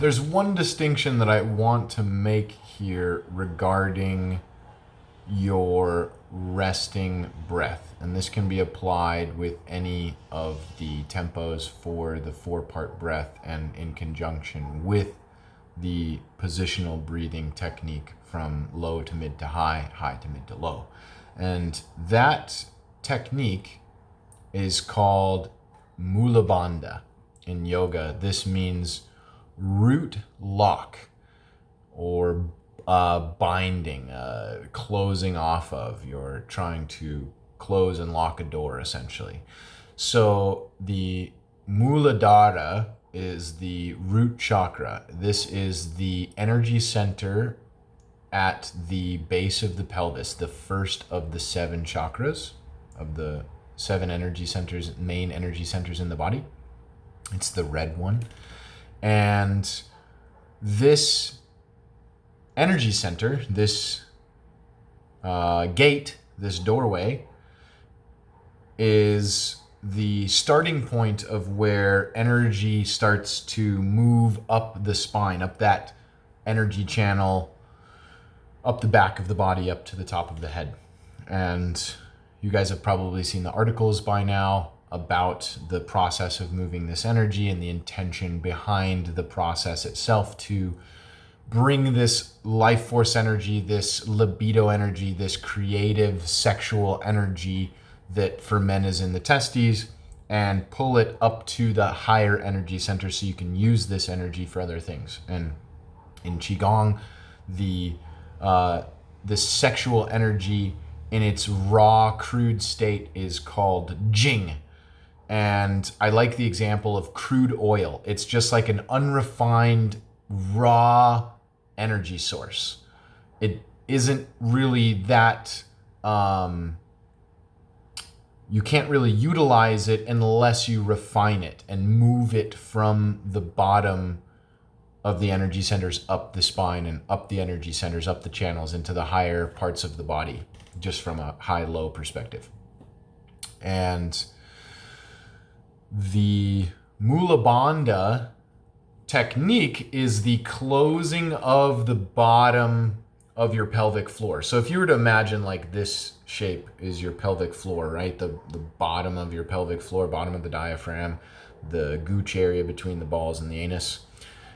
there's one distinction that I want to make here regarding your resting breath, and this can be applied with any of the tempos for the 4-part breath and in conjunction with the positional breathing technique from low to mid to high, high to mid to low. And that technique is called Mulabandha in yoga. This means root lock, or binding, closing off of. You're trying to close and lock a door, essentially. So the Muladhara is the root chakra. This is the energy center at the base of the pelvis, the first of the 7 chakras, of the 7 energy centers, main energy centers in the body. It's the red one. And this energy center, this gate, this doorway, is the starting point of where energy starts to move up the spine, up that energy channel, up the back of the body, up to the top of the head. And you guys have probably seen the articles by now about the process of moving this energy and the intention behind the process itself to bring this life force energy, this libido energy, this creative sexual energy that for men is in the testes, and pull it up to the higher energy center so you can use this energy for other things. And in Qigong, the sexual energy in its raw, crude state is called Jing. And I like the example of crude oil. It's just like an unrefined, raw energy source. It isn't really that, you can't really utilize it unless you refine it and move it from the bottom of the energy centers up the spine and up the energy centers, up the channels into the higher parts of the body, just from a high-low perspective. And the Mulabandha technique is the closing of the bottom of your pelvic floor. So if you were to imagine like this shape is your pelvic floor, right? The bottom of your pelvic floor, bottom of the diaphragm, the gooch area between the balls and the anus.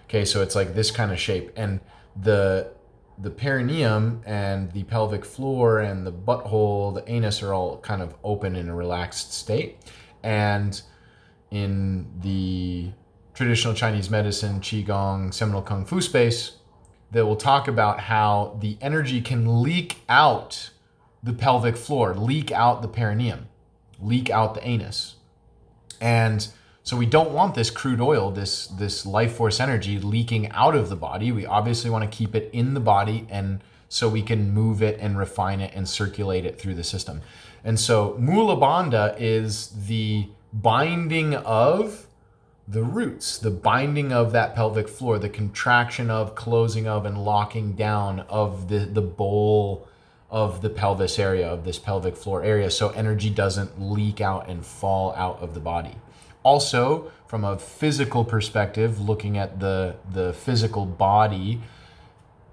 Okay, so it's like this kind of shape. And the perineum and the pelvic floor and the butthole, the anus are all kind of open in a relaxed state. And in the traditional Chinese medicine, Qigong, Seminole Kung Fu space, that will talk about how the energy can leak out the pelvic floor, leak out the perineum, leak out the anus. And so we don't want this crude oil, this life force energy leaking out of the body. We obviously want to keep it in the body, and so we can move it and refine it and circulate it through the system. And so Mulabandha is the binding of the roots, the binding of that pelvic floor, the contraction of, closing of, and locking down of the bowl of the pelvis area, of this pelvic floor area, so energy doesn't leak out and fall out of the body. Also, from a physical perspective, looking at the physical body,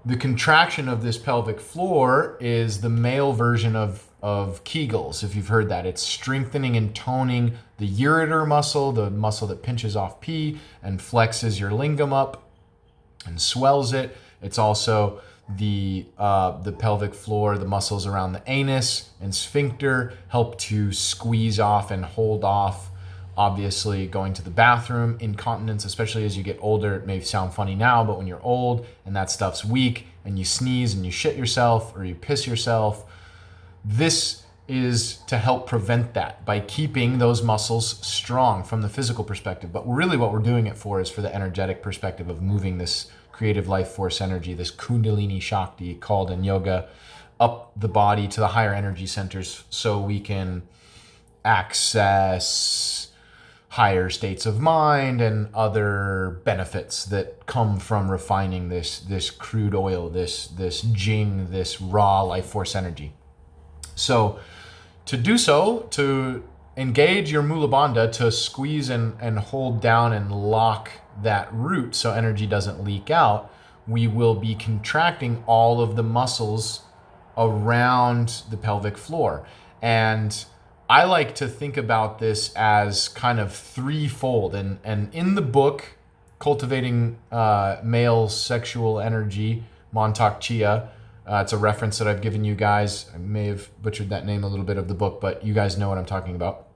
the contraction of this pelvic floor is the male version of Kegels, if you've heard that. It's strengthening and toning the ureter muscle, the muscle that pinches off pee and flexes your lingam up and swells it. It's also the pelvic floor, the muscles around the anus and sphincter help to squeeze off and hold off, obviously, going to the bathroom, incontinence, especially as you get older. It may sound funny now, but when you're old and that stuff's weak and you sneeze and you shit yourself or you piss yourself, this is to help prevent that by keeping those muscles strong from the physical perspective. But really what we're doing it for is for the energetic perspective of moving this creative life force energy, this Kundalini Shakti called in yoga, up the body to the higher energy centers so we can access higher states of mind and other benefits that come from refining this crude oil, this Jing, this raw life force energy. So to do so, to engage your Mulabandha to squeeze and hold down and lock that root so energy doesn't leak out, we will be contracting all of the muscles around the pelvic floor. And I like to think about this as kind of threefold. And in the book, Cultivating Male Sexual Energy, Montauk Chia, it's a reference that I've given you guys. I may have butchered that name a little bit of the book, but you guys know what I'm talking about.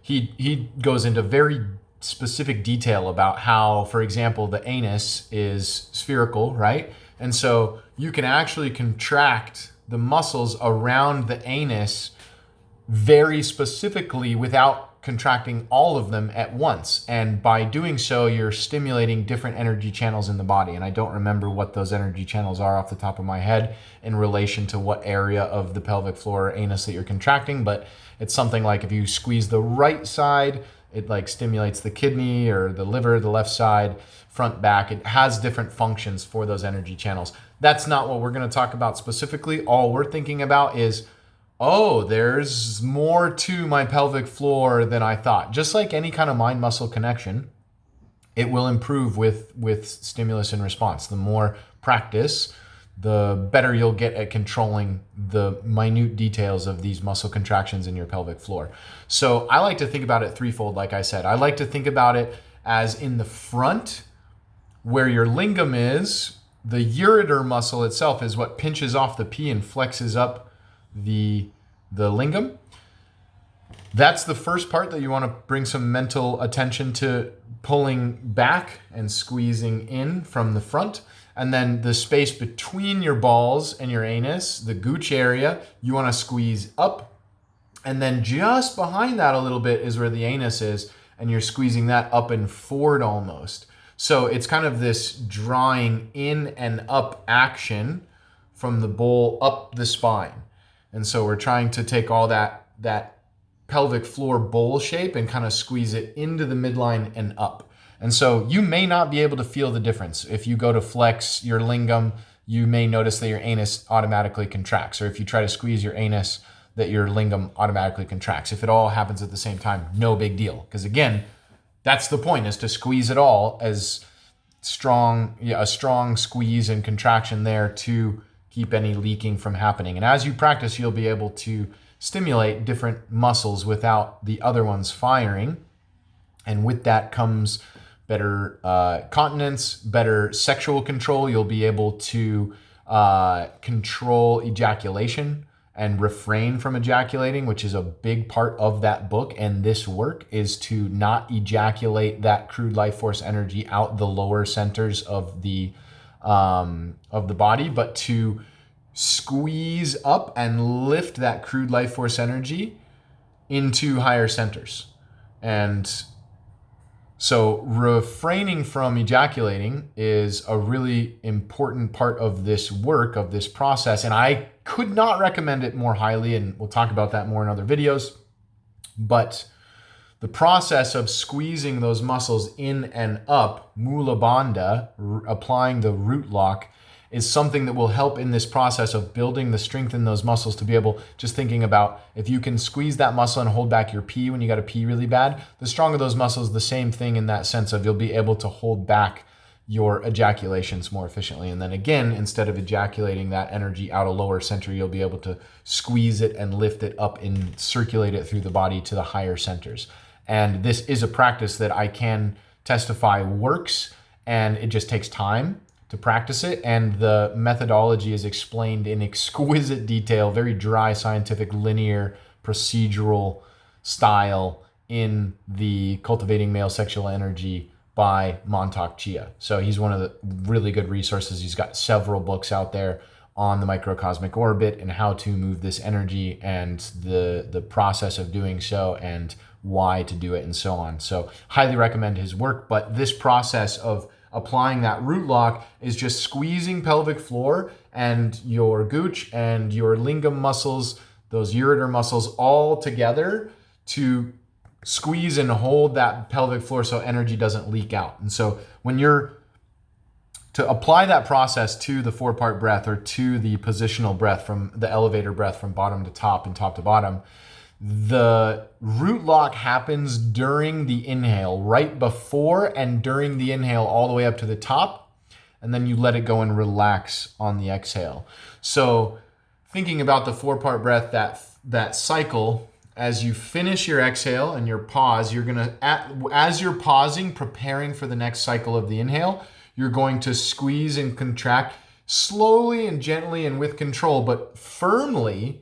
He goes into very specific detail about how, for example, the anus is spherical, right? And so you can actually contract the muscles around the anus very specifically without contracting all of them at once. And by doing so, you're stimulating different energy channels in the body. And I don't remember what those energy channels are off the top of my head in relation to what area of the pelvic floor or anus that you're contracting, but it's something like if you squeeze the right side, it like stimulates the kidney or the liver, the left side, front, back. It has different functions for those energy channels. That's not what we're going to talk about specifically. All we're thinking about is, oh, there's more to my pelvic floor than I thought. Just like any kind of mind-muscle connection, it will improve with stimulus and response. The more practice, the better you'll get at controlling the minute details of these muscle contractions in your pelvic floor. So I like to think about it threefold, like I said. I like to think about it as in the front, where your lingam is, the ureter muscle itself is what pinches off the pee and flexes up the lingam. That's the first part that you want to bring some mental attention to, pulling back and squeezing in from the front. And then the space between your balls and your anus, the gooch area, you want to squeeze up. And then just behind that a little bit is where the anus is, and you're squeezing that up and forward almost. So it's kind of this drawing in and up action from the bowl up the spine. And so we're trying to take all that pelvic floor bowl shape and kind of squeeze it into the midline and up. And so you may not be able to feel the difference. If you go to flex your lingam, you may notice that your anus automatically contracts. Or if you try to squeeze your anus, that your lingam automatically contracts. If it all happens at the same time, no big deal. Because again, that's the point, is to squeeze it all as strong, a strong squeeze and contraction there to keep any leaking from happening. And as you practice, you'll be able to stimulate different muscles without the other ones firing. And with that comes better continence, better sexual control. You'll be able to control ejaculation and refrain from ejaculating, which is a big part of that book. And this work is to not ejaculate that crude life force energy out the lower centers of the body, but to squeeze up and lift that crude life force energy into higher centers. And so refraining from ejaculating is a really important part of this work, of this process. And I could not recommend it more highly, and we'll talk about that more in other videos. But the process of squeezing those muscles in and up, Mulabandha, applying the root lock, is something that will help in this process of building the strength in those muscles to be able, just thinking about if you can squeeze that muscle and hold back your pee when you got to pee really bad, the stronger those muscles, the same thing in that sense of you'll be able to hold back your ejaculations more efficiently. And then again, instead of ejaculating that energy out a lower center, you'll be able to squeeze it and lift it up and circulate it through the body to the higher centers. And this is a practice that I can testify works, and it just takes time to practice it. And the methodology is explained in exquisite detail, very dry, scientific, linear, procedural style in the Cultivating Male Sexual Energy by Montauk Chia. So he's one of the really good resources. He's got several books out there on the microcosmic orbit and how to move this energy and the process of doing so and why to do it and so on. So highly recommend his work. But this process of applying that root lock is just squeezing pelvic floor and your gooch and your lingam muscles, those ureter muscles, all together to squeeze and hold that pelvic floor so energy doesn't leak out. And so when you're to apply that process to the 4-part breath or to the positional breath, from the elevator breath from bottom to top and top to bottom, The root lock happens during the inhale, right before and during the inhale, all the way up to the top. And then you let it go and relax on the exhale. So thinking about the 4-part breath, that cycle, as you finish your exhale and your pause, you're gonna, as you're pausing, preparing for the next cycle of the inhale, you're going to squeeze and contract slowly and gently and with control, but firmly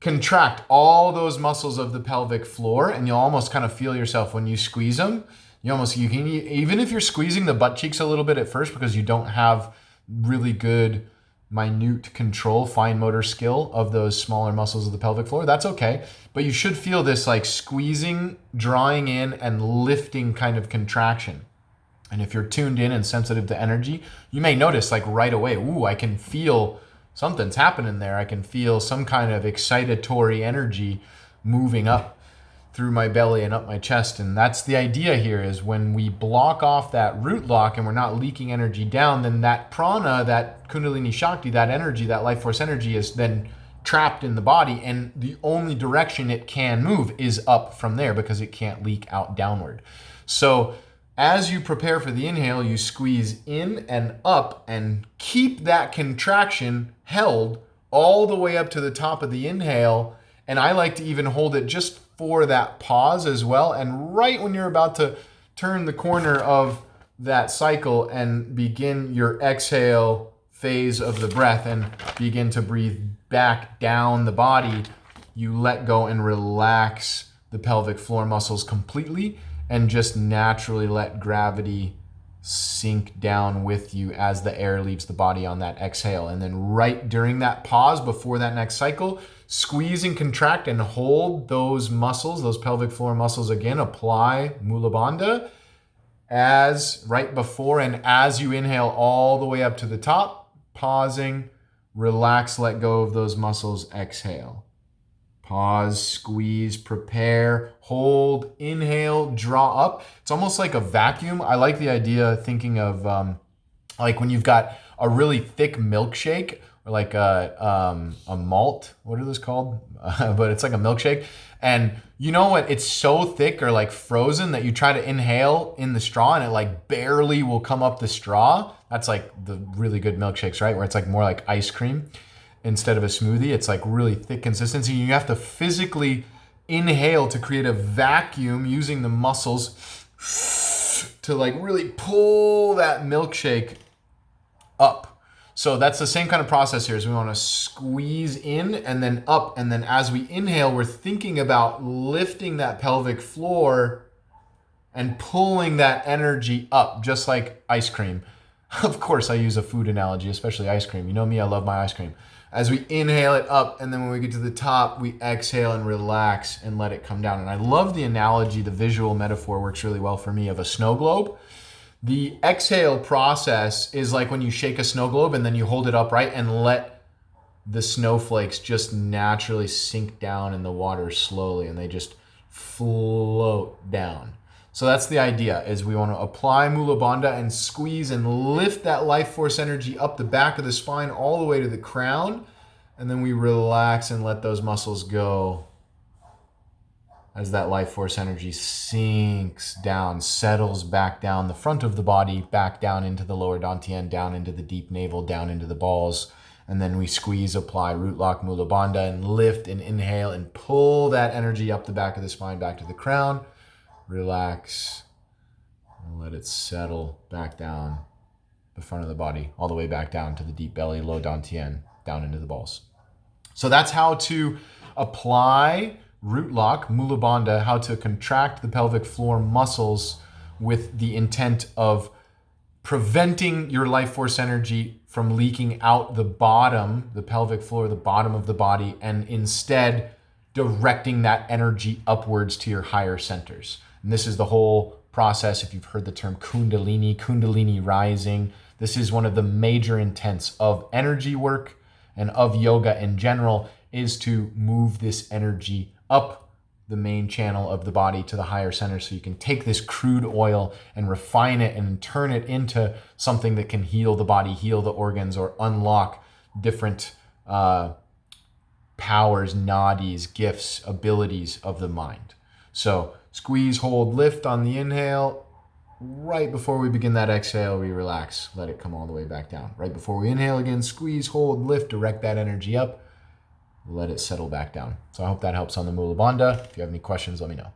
contract all those muscles of the pelvic floor, and you'll almost kind of feel yourself when you squeeze them. You can, even if you're squeezing the butt cheeks a little bit at first because you don't have really good minute control, fine motor skill of those smaller muscles of the pelvic floor, that's okay. But you should feel this like squeezing, drawing in, and lifting kind of contraction. And if you're tuned in and sensitive to energy, you may notice like right away, ooh, I can feel something's happening there. I can feel some kind of excitatory energy moving up through my belly and up my chest. And that's the idea here, is when we block off that root lock and we're not leaking energy down, then that prana, that Kundalini Shakti, that energy, that life force energy is then trapped in the body. And the only direction it can move is up from there because it can't leak out downward. So as you prepare for the inhale, you squeeze in and up and keep that contraction held all the way up to the top of the inhale. And I like to even hold it just for that pause as well. And right when you're about to turn the corner of that cycle and begin your exhale phase of the breath and begin to breathe back down the body, you let go and relax the pelvic floor muscles completely, and just naturally let gravity sink down with you as the air leaves the body on that exhale. And then right during that pause before that next cycle, squeeze and contract and hold those muscles, those pelvic floor muscles again. Apply Mulabandha as right before and as you inhale all the way up to the top, pausing, relax, let go of those muscles, exhale. Pause, squeeze, prepare, hold, inhale, draw up. It's almost like a vacuum. I like the idea thinking of like when you've got a really thick milkshake, or like a malt. What are those called? But it's like a milkshake. And you know what? It's so thick or like frozen that you try to inhale in the straw and it like barely will come up the straw. That's like the really good milkshakes, right? Where it's like more like ice cream instead of a smoothie. It's like really thick consistency. You have to physically inhale to create a vacuum using the muscles to like really pull that milkshake up. So that's the same kind of process here. Is we want to squeeze in and then up. And then as we inhale, we're thinking about lifting that pelvic floor and pulling that energy up, just like ice cream. Of course, I use a food analogy, especially ice cream. You know me, I love my ice cream. As we inhale it up, and then when we get to the top, we exhale and relax and let it come down. And I love the analogy, the visual metaphor works really well for me, of a snow globe. The exhale process is like when you shake a snow globe and then you hold it upright and let the snowflakes just naturally sink down in the water slowly, and they just float down. So that's the idea, is we want to apply Mulabandha and squeeze and lift that life force energy up the back of the spine all the way to the crown. And then we relax and let those muscles go as that life force energy sinks down, settles back down the front of the body, back down into the lower dantian, down into the deep navel, down into the balls. And then we squeeze, apply root lock Mulabandha, and lift and inhale and pull that energy up the back of the spine, back to the crown. Relax and let it settle back down the front of the body, all the way back down to the deep belly, low dantian, down into the balls. So that's how to apply root lock, Mulabandha, how to contract the pelvic floor muscles with the intent of preventing your life force energy from leaking out the bottom, the pelvic floor, the bottom of the body, and instead directing that energy upwards to your higher centers. And this is the whole process. If you've heard the term Kundalini rising, this is one of the major intents of energy work and of yoga in general, is to move this energy up the main channel of the body to the higher center, so you can take this crude oil and refine it and turn it into something that can heal the body, heal the organs, or unlock different powers, nadis, gifts, abilities of the mind. So squeeze, hold, lift on the inhale. Right before we begin that exhale, we relax. Let it come all the way back down. Right before we inhale again, squeeze, hold, lift, direct that energy up. Let it settle back down. So I hope that helps on the Mulabandha. If you have any questions, let me know.